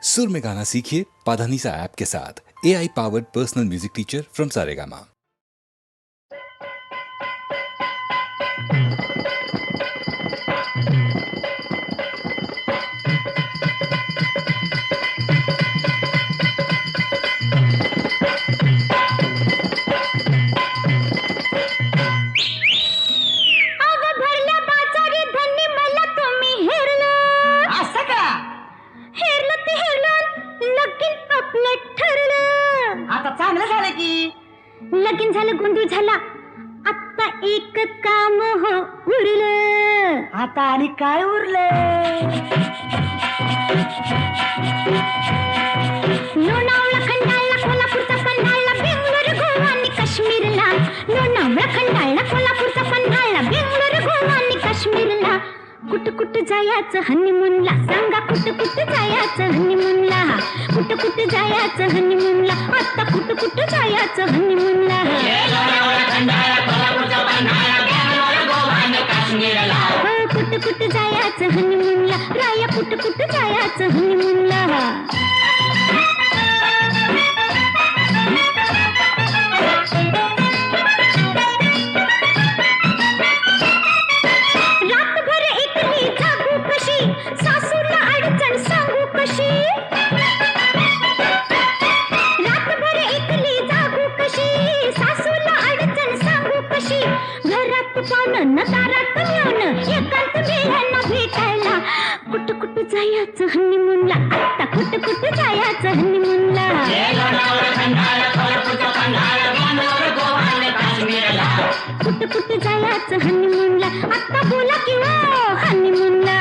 सुर में गाना सीखिए पाधानीसा ऐप के साथ। AI powered personal music teacher from Saregama. लगीन झालं, गोंधळ झाला, आता एक काम हो उरलं. आता आणि काय उरले? लोणावळा खंडाळा, कोल्हापूरचा पन्हाळा, बेंगलोर गोवा आणि काश्मीरला. लोणावळा खंडाळा, कोल्हापूरचा पन्हाळा, बेंगलोर गोवा आणि काश्मीरला. कुठ जायचं हनीमूनला, सांगा कुठ जायचं हनीमूनला. कुठ जायचं हनीमूनला, आता कुठ जायचं हनीमूनला. कुठ जायचं हनीमूनला, राया कुठ जायचं हनीमूनला. रातभर एकली जागू कशी, सासूला अडचण सांगू कशी. रातभर एकली जागू कशी, सासूला अडचण सांगू कशी. घरात पाहुणं दारात येऊन एकांत वेळांना भेटायला. कुठ जायचं हनीमूनला, आता कुठ जायचं हनीमूनला. कुठ जायचं हनीमूनला, आता बोला की हो हनीमूनला.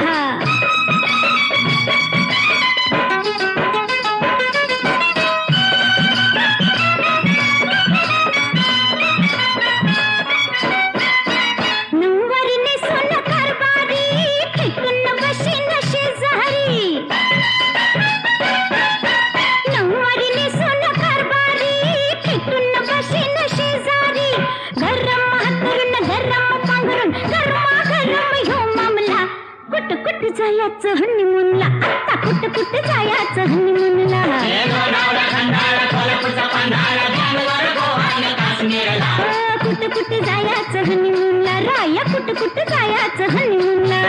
नऊवारीने सोनं कारभारी, फेकून बशीन शेजारी. नऊवारीने सोनं कारभारी, फेकून बशीन शेजारी. गरम हातरून गरम पांघरून गरमागरम ह्यो मामला. कुठ जायचं हनीमूनला, आता कुठ जायचं हनीमूनला. कुठ जायचं हनीमूनला, राया कुठ जायचं हनीमूनला.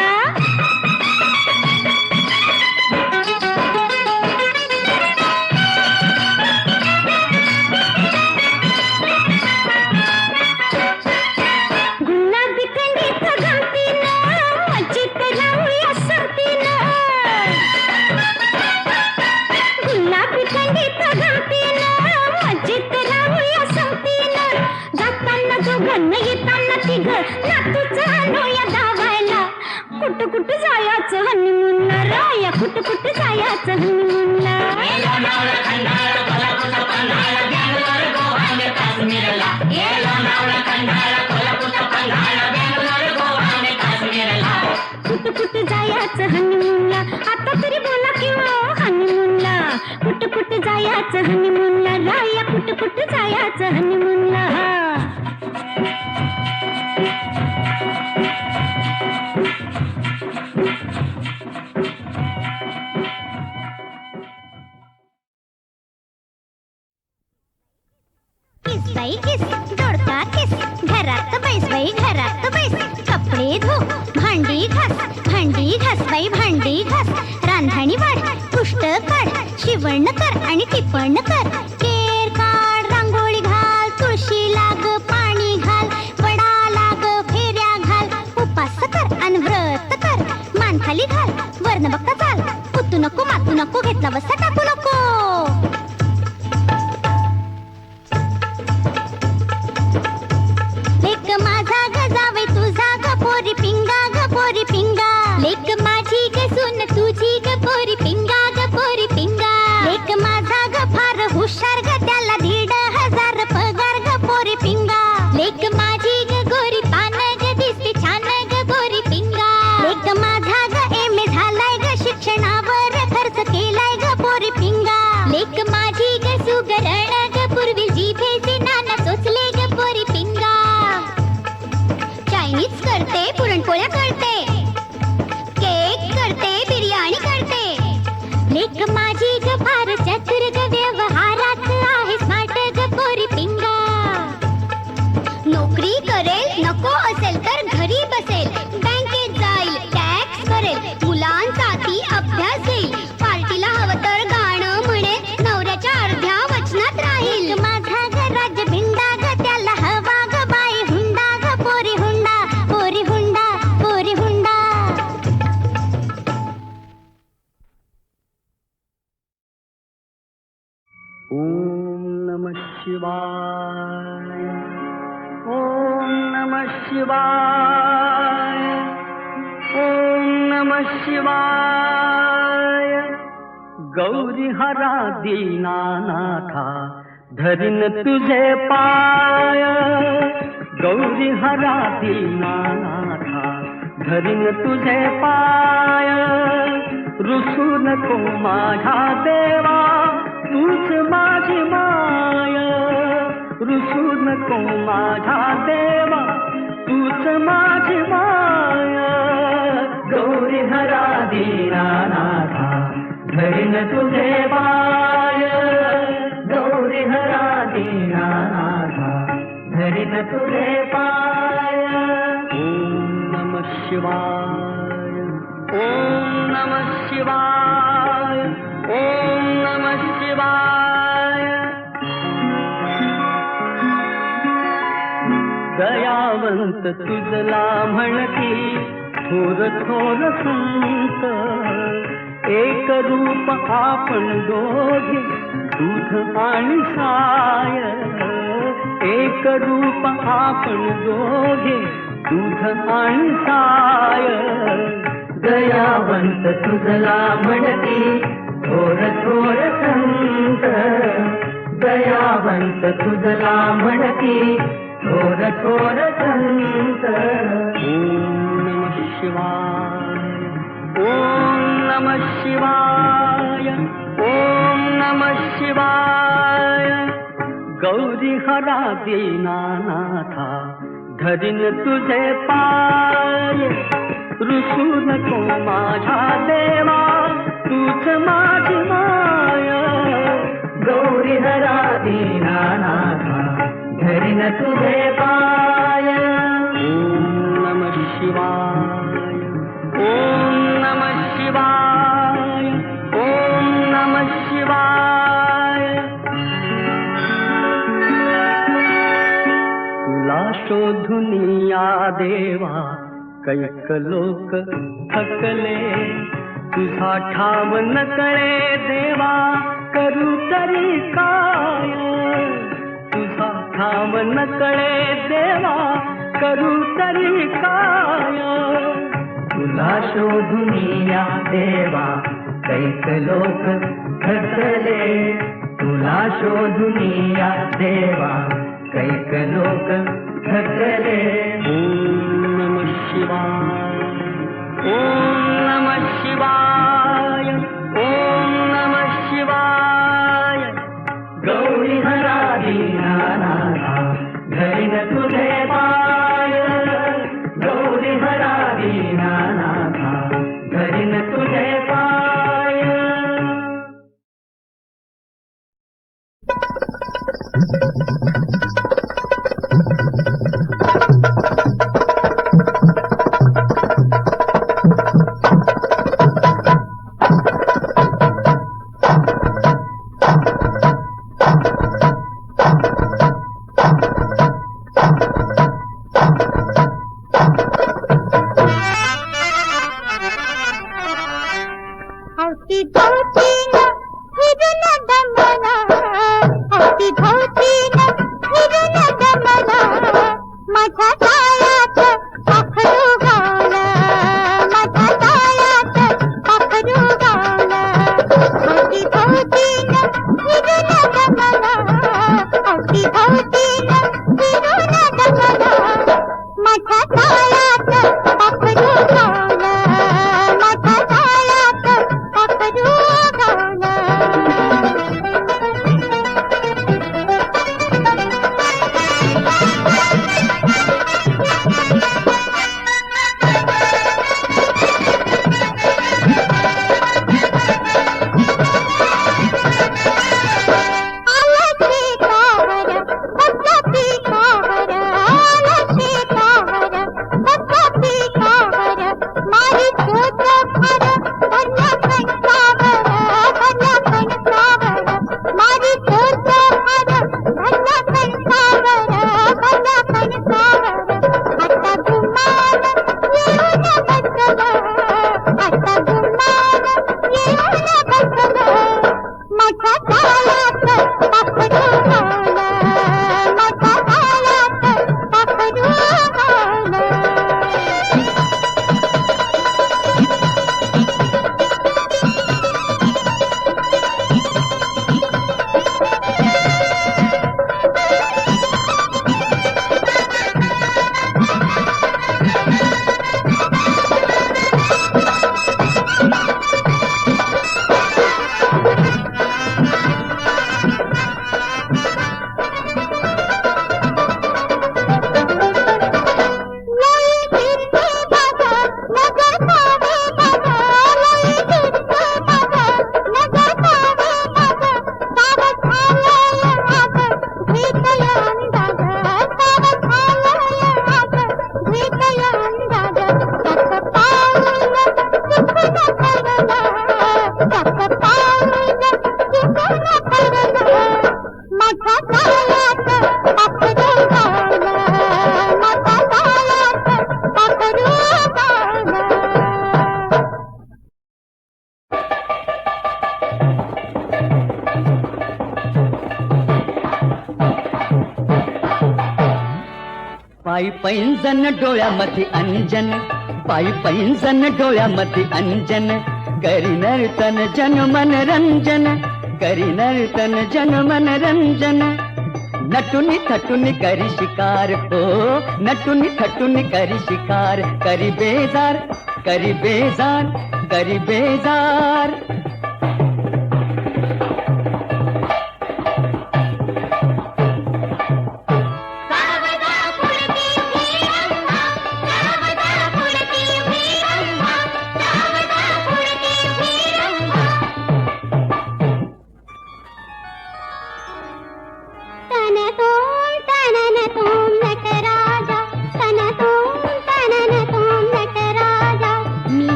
गुलाबी थंडीत गमतीनं, मजेत राहूया सरतीनं. गुलाबी थंडीत गमतीनं, मजेत राहूया सरतीनं. जाताना दोघं येताना तिघं, नातूचं आणूया धावायला. कुठ जायचं हनीमूनला, राया कुठ जायचं हनीमूनला. कुठ जायचं हनीमूनला, आता तरी बोला की हो हनीमूनला. कुठ जायचं हनीमूनला, राया कुठ जायचं हनीमूनला. किस बाई किस, दोडका किस, घरात बैस बाई घरात बैस. कपडे धो, भांडी घास बाई भांडी घास. रांधणी वाढ, पुष्ट काढ, शिवण कर आणि टिपण कर. केर काढ, रांगोळी घाल, तुळशी लाग, पाणी घाल, वडा लाग, फेऱ्या घाल. उपास कर आणि व्रत कर, मान खाली घाल, वर्ण बघता चाल. कुतू नको मातू नको, घेतला बस्ता टाकू नको. लेक माझा ग जावई तुझा ग पोरी पिंगा ग पोरी पिंगा. लेक माझी ग सून तुझी ग पोरी पिंगा ग पोरी पिंगा. लेक माझा ग फार हुशार ग, त्याला 1,500 पगार ग पोरी पिंगा. लेक माझी ग गोरी पान ग, दिसते छान ग गोरी पिंगा. लेक माझा ग MA झालाय ग, शिक्षणावर खर्च केलाय ग पोरी पिंगा. लेक माझी ग सुगरण ग, पूर्वी जिभेचे नाना चोचले ग पोरी पिंगा. चायनीज करते, पुरणपोळ्या करते, माझी ग फार चतुर ग व्यवहारात आहे स्मार्ट ग पोरी पिंगा. नोकरी करेल नको असेल तर घरी बसेल, बँकेत जाईल टॅक्स भरेल, मुलांचा ती अभ्यास घेईल, पार्टीला हवं तर गाणं म्हणेल, नवऱ्याच्या अर्ध्या वचनात राहील. माझा ग राज भिंडा ग त्याला हवा ग बाई हुंडा ग पोरी हुंडा पोरी हुंडा पोरी हुंडा. ओम नमः शिवाय. ओम नमः शिवाय. ओम नमः शिवाय. गौरी हरा दीनानाथा धरीन तुझे पाय. गौरी हरा दीनानाथा धरीन तुझे पाय. रुसू नको माझा देवा तूच माझी माय. रुसू नको माझा देवा तूच माझी माय. गौरी हरा दीनानाथा धरीन तुझे पाय. गौरी हरा दीनानाथा धरीन तुझे पाय. ओम नमः शिवाय. ओम नमः शिवाय. ओम नमः शिवाय. दयावंत तुझला म्हणती थोर थोर संत. एक रूप आपण दोघे दूध आणि साय. एक रूप आपण दोघे दूध आणि साय. दयावंत तुझला म्हणती थोर थोर संत. दयावंत तुझला म्हणती थोर थोर संत. ओम नमः शिवाय. ओम नमः शिवाय. ओम नमः शिवाय. गौरी हरा दीनानाथा धरीन तुझे पाय. रुसू नको माझा देवा तूच माझी माय. गौरी हरा दीनानाथा धरीन तुझे पाय. ओम नमः शिवाय. ओम नमः शिवाय. ओम नमः शिवाय. तुला शोधून या देवा कैक लोक थकले. तुझा ठाव न कळे देवा करू तरी काय. तुझा ठाव न कळे देवा करू तरी काय. तुला शोधून या देवा कैक लोक थकले. तुला शोधून या देवा कैक लोक थकले. ओम नमः शिवाय. ओम नमः शिवाय. ओम नमः शिवाय. गौरी हरा दीनानाथा धरीन तुझे पाय. गौरी हरा दीनानाथा धरीन तुझे पाय. पायी पैंजण डोळ्यामध्ये अंजन, पायी पैंजण डोळ्यामध्ये अंजन, करी नर्तन जन मनरंजन, करी नर्तन जन मनरंजन. नटुनी थटुनी करी शिकार हो, नटुनी थटुनी करी शिकार, करी बेजार, करी बेजार, करी बेजार.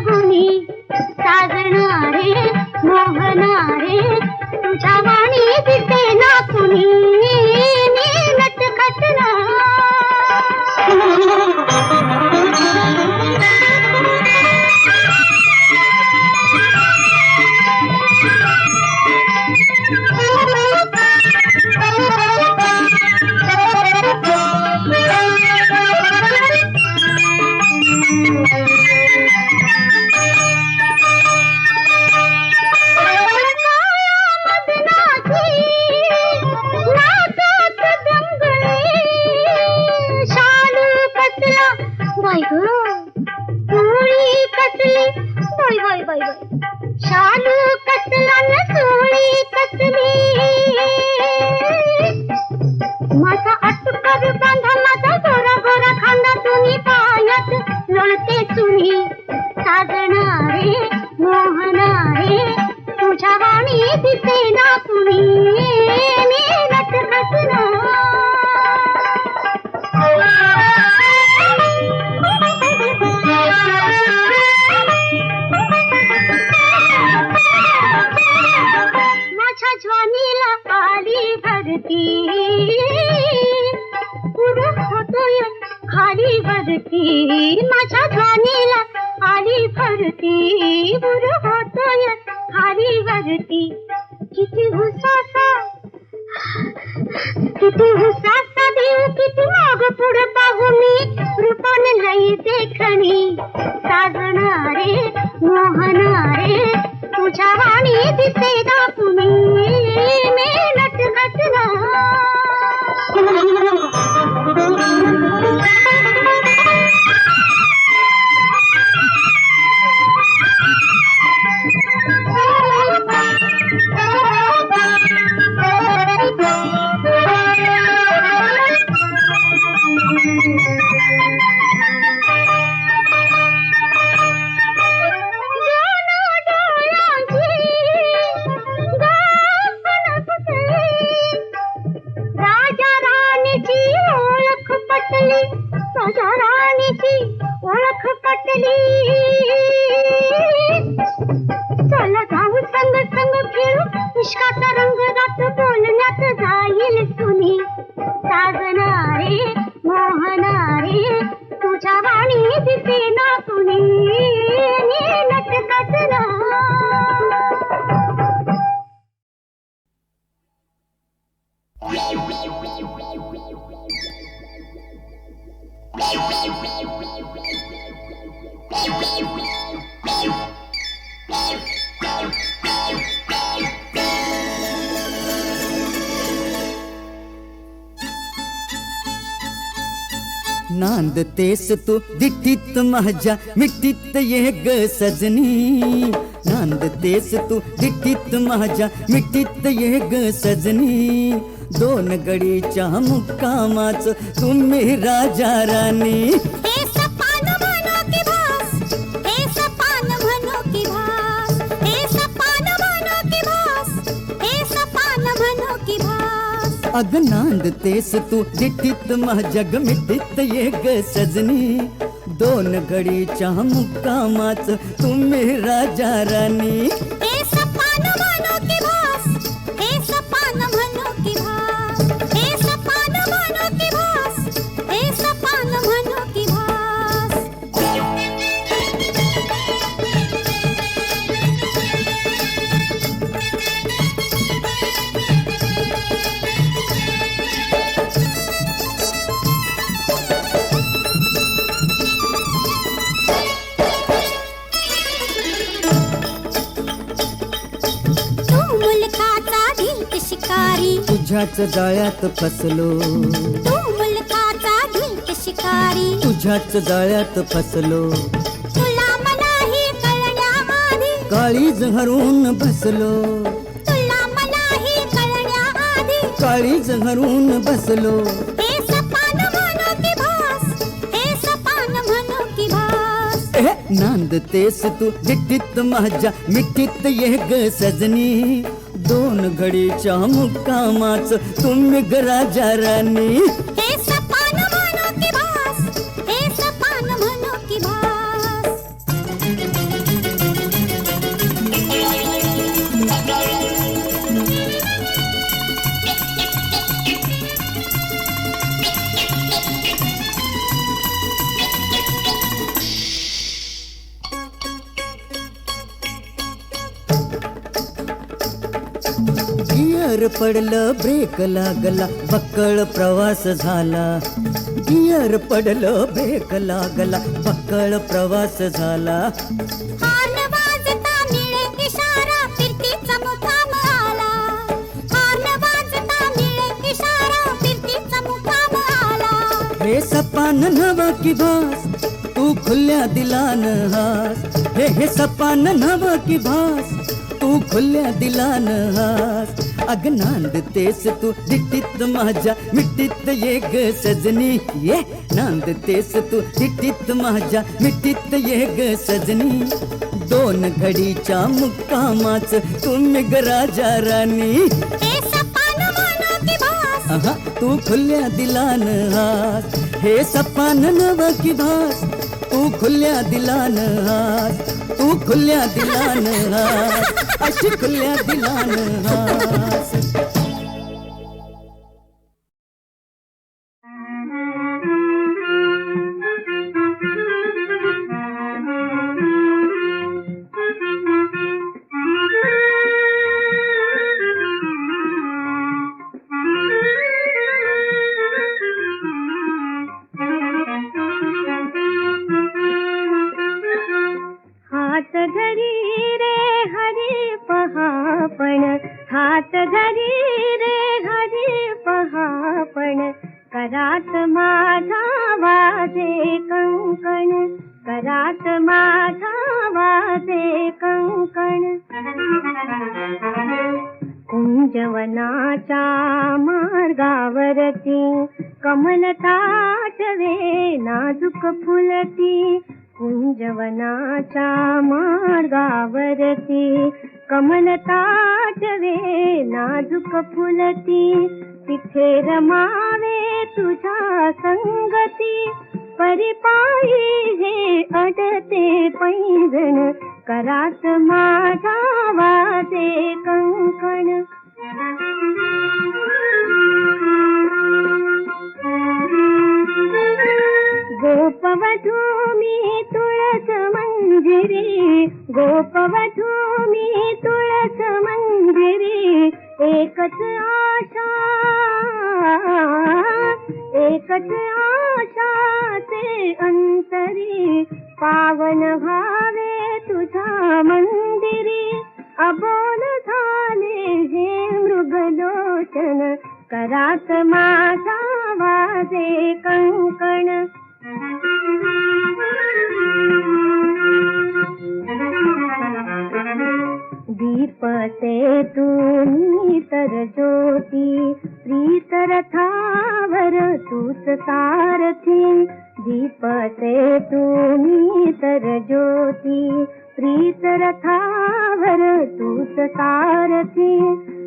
कुणी ग सोळी कसली बाय बाय बाय बाय शालू कसला न सोळी कसली माझा अटकर बांधा माझा गोरा गोरा खांदा तुम्ही पायात लोळते तुम्ही साजणारे मोहनारे तुझ्या वाणी दिसे ना तुम्ही मी नटखटना माझ्या ज्वानीला आली भरती पुरुष होतोय खाली भरती माझ्या ज्वानीला आली भरती पुरुष होतोय खाली भरती किती हुसासा देव किती माग पुढे पाहू मी रूपाने लई देखणी साजणारे मोहनारे तुझ्या वाणी दिसे ना तुम्ही मी नटखटना राजा राणीची ओळख पटली चला जाऊ संग संग खेळू इश्काचा रंग रात बोलण्यात जाईल सुनी साजणारे मोहनारे तुझ्या वाणी दिसे ना कुणी नटखटना नांदतेस तू दिठीत माझ्या मिठीत ये ग सजनी नांदतेस तू दिठीत माझ्या मिठीत ये ग सजनी दोन गडीच्या मुक्कामाच तुम्ही राजा राणी हे सपान म्हणो की भास हे सपान म्हणो की भास हे सपान म्हणो की भास हे सपान म्हणो की भास अग नांदतेस तू दिठीत माझ्या ग मिठीत ये ग सजनी दोन गडीच्या मुक्कामाच तुम्ही राजा राणी हे सपान म्हणो की भास हे सपान म्हणो की भास हे सपान म्हणो की भास हे सपान म्हणो की भास तू मुलखाचा ढिंक शिकारी तुझ्याच जाळ्यात फसलो तू मुलखाचा ढिंक शिकारी तुझ्याच जाळ्यात फसलो तुला मलाही कळण्याआधी काळीज हरून बसलो तुला मलाही कळण्याआधी काळीज हरून बसलो हे सपान म्हणो की भास हे सपान म्हणो की भास नांदतेस तू दिठीत माझ्या मिठीत ये ग सजनी दोन घडीच्या मुक्कामाच तुम्ही ग राजा राणी हे सपान म्हणो की भास हे सपान म्हणो की भास गियर पडलं ब्रेक लागला बक्कळ प्रवास झाला गियर पडलं ब्रेक लागला बक्कळ प्रवास झाला हॉर्न वाजता मिळे इशारा फिरतीचा मुक्काम आला हॉर्न वाजता मिळे इशारा फिरतीचा मुक्काम आला हे सपान नव की भास तू खुल्या दिलान हास, हे सपान नव की भास, तू खुल्या दिलान हास. अग नांदतेस तू दिट्टीत माझ्या मिट्टीत ये ग सजनी, ये नांदतेस तू दिट्टीत माझ्या मिट्टीत ये ग सजनी. दोन घडीच्या मुक्कामाच तुम्ही ग राजा राणी, आहा, तू खुल्या दिलान हास, हे सपान नव की भास, तू खुल्या दिलान हास, तू खुल्या दिलान हास, अशी खुल्या दिलान हास. हात धरी रे हरी पहापण, हात धरी रे हरी पहापण, करात माझा वाजे कंकण, करात माझा वाजे कंकण. कुंजवनाच्या मार्गावरती कमल ताटवे नाजूक फुलती, कुंजवनाच्या मार्गावरती कमल ताटवे नाजूक फुलती. तिथे रमावे तुझ्या संगती, परिपायी हे अडते पैंजण, करात माझा वाजे कंकण. गोपवधू मी तुळस मंजिरी, गोपवधू मी तुळस मंजिरी, एकच आशा, एकच आशा ते अंतरी, पावन व्हावे तुझ्या मंदिरी. अबोल झाले हे मृगलोचन, करात माझा वाजे कंकण. दीप से तुम्ही तर ज्योती, प्रीत रथावर तूच सारथी. दीप से तुम्ही तर ज्योती, प्रीत रथावर तूच सारथी.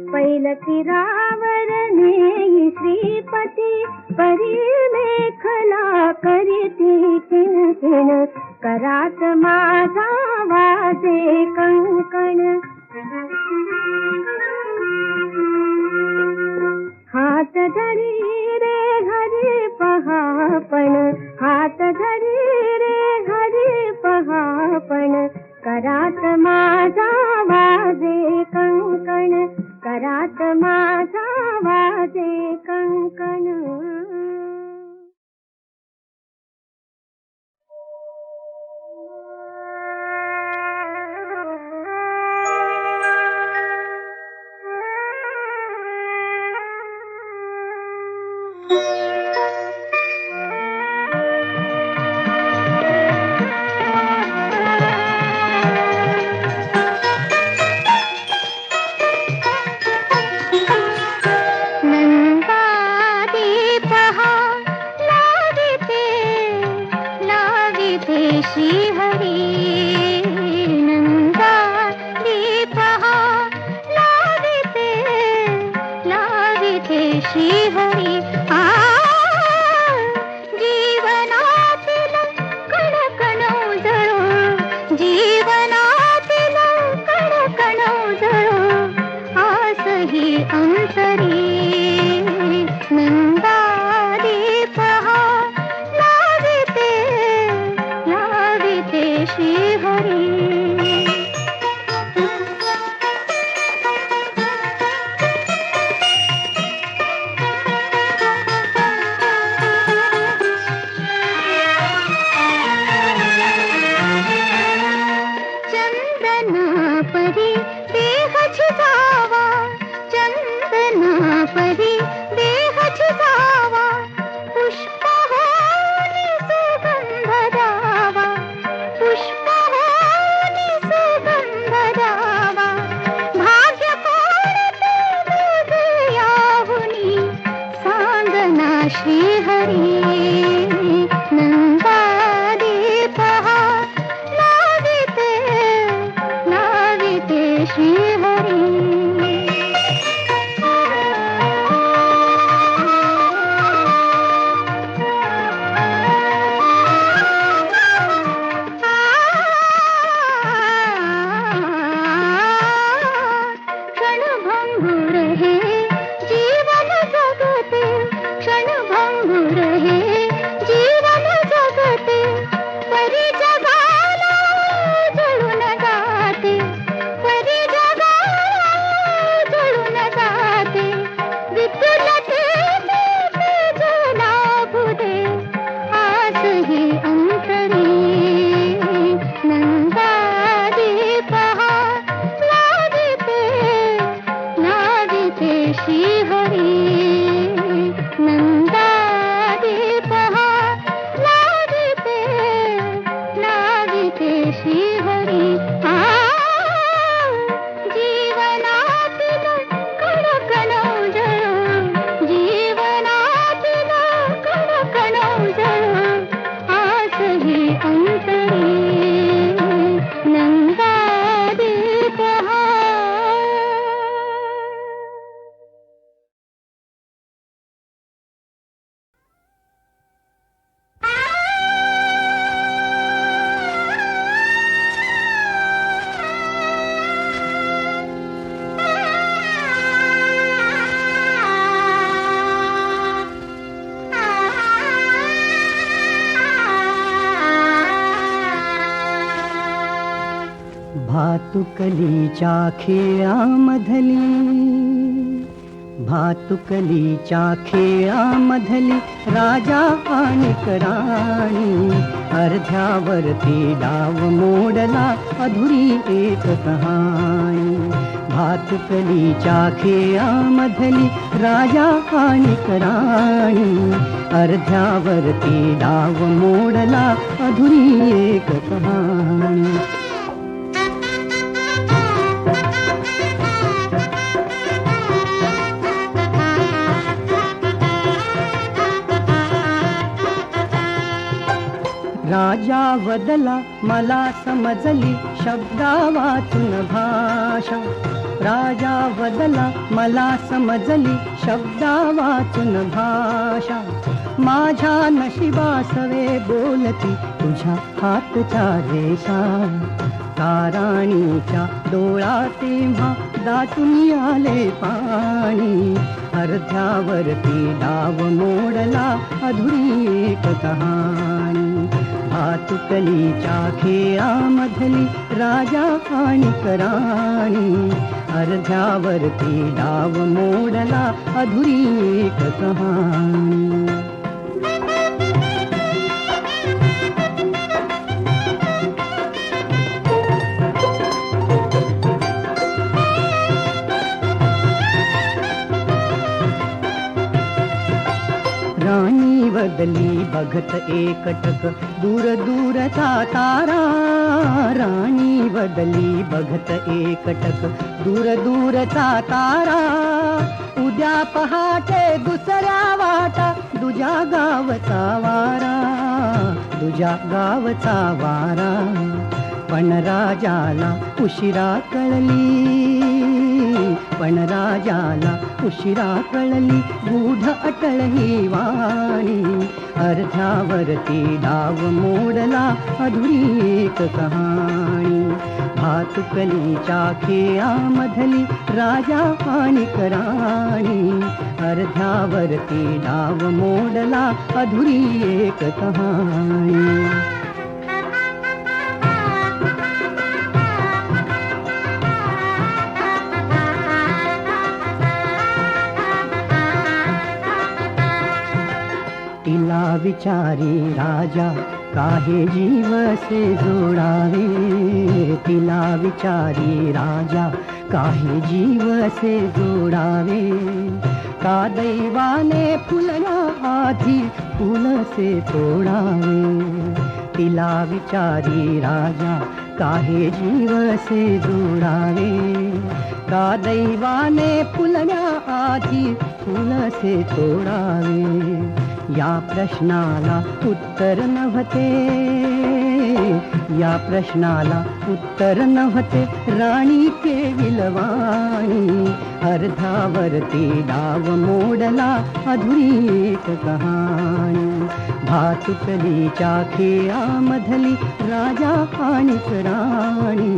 पैलतीरावर नेई श्रीपती, परी मेखला करीती किणकिण, करात माझा वाजे कंकण. हात धरी रे हरी पहापण, हात धरी रे हरी पहापण, करात माझा वाजे कंकण, करात माझा वाजे कंकण. पुष्प होऊन सुगंध द्यावा. भातुकलीच्या खेळामधली, भातुकलीच्या खेळामधली राजा आणि राणी, अर्ध्यावरती डाव मोडला अधुरी एक कहाणी. भातुकलीच्या खेळामधली राजा आणि राणी, अर्ध्यावरती डाव मोडला अधुरी एक कहाणी. राजा वदला मला समजली शब्दा वाचून भाषा, राजा वदला मला समजली शब्दा वाचून भाषा. माझ्या नशिबासवे बोलती तुझ्या हातच्या रेषा, ताराणीच्या डोळा तेव्हा दाटून आले पाणी, अर्ध्यावरती डाव मोडला अधुरी एक कहाणी. भातुकलीच्या खेळामधली राजा आणि राणी, अर्ध्यावरती डाव मोडला अधुरी एक कहाणी. राणी बदली बघत एकटक दूर दूरचा तारा, राणी बदली बघत एकटक दूर दूरचा तारा. उद्या पहाटे दुसऱ्या वाटा तुझ्या गावचा वारा, तुझ्या गावचा वारा. पण राजाला उशिरा कळली, पण राजाला उशिरा कळली गूढ अटळ ही वाणी, अर्ध्यावरती डाव मोडला अधुरी एक कहाणी. भातुकलीच्या खेळामधली राजा आणि राणी, अर्ध्यावरती डाव मोडला अधुरी एक कहाणी. तिला विचारी राजा काहे जीव से जोडावे, तिला विचारी राजा काहे जीव से जोडावे. का दैवाने फुलया आधी फुल से तोडावे, तिला विचारी राजा काहे जीव से जोडावे. का दैवाने फुलया आधी फुल से तोडावे. या प्रश्नाला उत्तर नव्हते, या प्रश्नाला उत्तर नव्हते राणी केविल वाणी, अर्ध्यावरती डाव मोडला अधुरी एक कहाणी. भातुकलीच्या खेळामधली राजा आणि राणी,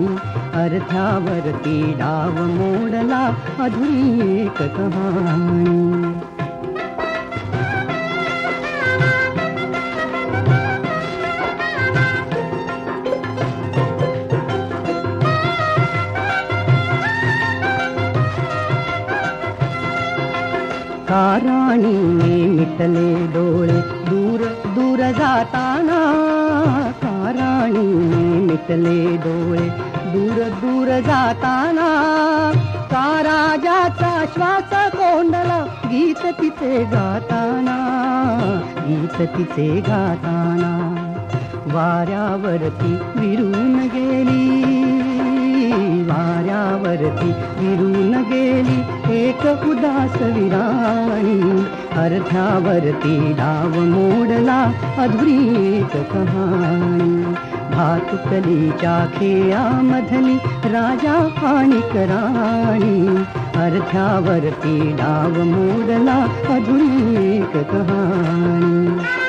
अर्ध्यावरती डाव मोडला अधुरी एक कहाणी. का राणीने मिटले डोळे दूर दूर जाताना, का राणीने मिटले डोळे दूर दूर जाताना. का राजाचा श्वास कोंडला गीत तिचे गाताना, गीत तिचे गाताना. वाऱ्यावरती विरून गेली, वाऱ्यावरती विरून गेली एक उदास विराणी, अर्ध्यावरती डाव मोडला अधुरी एक कहाणी. भातुकलीच्या खेळामधली राजा आणि राणी, अर्ध्यावरती डाव मोडला अधुरी एक कहाणी.